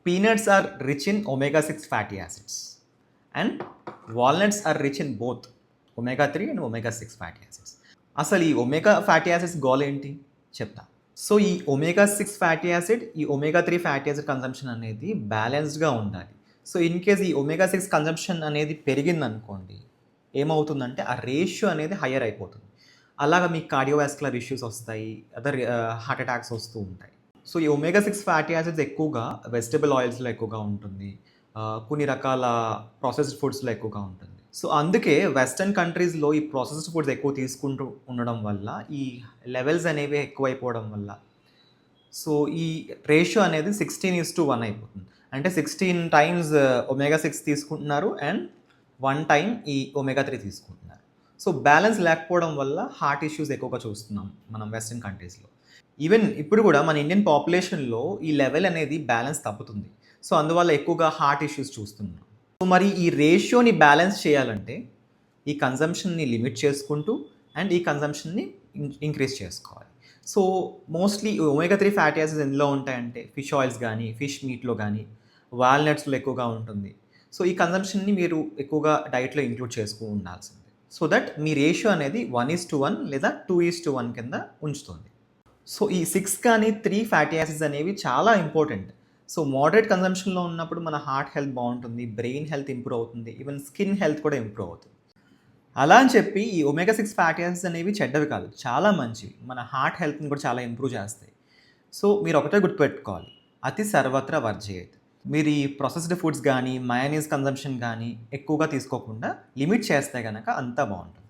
Peanuts are rich in omega-6 fatty acids, and walnuts are rich in both omega-3 and omega-6 fatty acids. అసలు ఈ omega fatty acids goal ఏంటి చెప్తా. So ఈ omega-6 fatty acid, ఈ omega-3 fatty acid consumption అనేది బ్యాలెన్స్డ్గా ఉండాలి. So in case ఈ omega-6 కన్జంప్షన్ అనేది పెరిగిందనుకోండి, ఏమవుతుందంటే ఆ రేషియో అనేది హయ్యర్ అయిపోతుంది. అలాగా మీకు కార్డియోవాస్కులర్ ఇష్యూస్ వస్తాయి, అదర్ హార్ట్ అటాక్స్ వస్తూ ఉంటాయి. సో ఈ omega-6 ఫ్యాటీ యాసిడ్స్ ఎక్కువగా వెజిటబుల్ ఆయిల్స్లో ఎక్కువగా ఉంటుంది, కొన్ని రకాల ప్రాసెస్డ్ ఫుడ్స్లో ఎక్కువగా ఉంటుంది. సో అందుకే వెస్టర్న్ కంట్రీస్లో ఈ ప్రాసెస్డ్ ఫుడ్స్ ఎక్కువ తీసుకుంటూ ఉండడం వల్ల ఈ లెవెల్స్ అనేవి ఎక్కువైపోవడం వల్ల సో ఈ రేషియో అనేది 16:1 అయిపోతుంది. అంటే 16 టైమ్స్ omega-6 తీసుకుంటున్నారు అండ్ 1 టైం ఈ omega-3 తీసుకుంటున్నారు. సో బ్యాలెన్స్ లేకపోవడం వల్ల హార్ట్ ఇష్యూస్ ఎక్కువగా చూస్తున్నాం మనం వెస్టర్న్ కంట్రీస్లో. ఈవెన్ ఇప్పుడు కూడా మన ఇండియన్ పాపులేషన్లో ఈ లెవెల్ అనేది బ్యాలెన్స్ తప్పుతుంది. సో అందువల్ల ఎక్కువగా హార్ట్ ఇష్యూస్ చూస్తున్నాం. సో మరి ఈ రేషియోని బ్యాలెన్స్ చేయాలంటే ఈ కన్జంప్షన్ని లిమిట్ చేసుకుంటూ అండ్ ఈ కన్జంప్షన్ని ఇంక్రీజ్ చేసుకోవాలి. So mostly omega-3 fatty acids ఎందులో ఉంటాయంటే ఫిష్ ఆయిల్స్ కానీ, ఫిష్ మీట్లో కానీ, వాల్నట్స్లో ఎక్కువగా ఉంటుంది. సో ఈ కన్జంప్షన్ని మీరు ఎక్కువగా డైట్లో ఇంక్లూడ్ చేసుకుని ఉండాల్సింది. సో దట్ మీ రేషియో అనేది 1:1 లేదా 2:1 కింద ఉంచుతుంది. సో ఈ 6 కానీ 3 ఫ్యాటీ యాసిడ్స్ అనేవి చాలా ఇంపార్టెంట్. సో మోడరేట్ కన్జంప్షన్లో ఉన్నప్పుడు మన హార్ట్ హెల్త్ బాగుంటుంది, బ్రెయిన్ హెల్త్ ఇంప్రూవ్ అవుతుంది, ఈవెన్ స్కిన్ హెల్త్ కూడా ఇంప్రూవ్ అవుతుంది. అలా అని చెప్పి ఈ omega-6 ఫ్యాటీ యాసిడ్స్ అనేవి చెడ్డవి కాదు, చాలా మంచివి. మన హార్ట్ హెల్త్ని కూడా చాలా ఇంప్రూవ్ చేస్తాయి. సో మీరు ఒకటే గుర్తుపెట్టుకోవాలి, అతి సర్వత్రా వర్జయేత్. మీరు ఈ ప్రాసెస్డ్ ఫుడ్స్ కానీ, మయోనీస్ కన్జంప్షన్ కానీ ఎక్కువగా తీసుకోకుండా లిమిట్ చేస్తే కనుక అంతా బాగుంటుంది.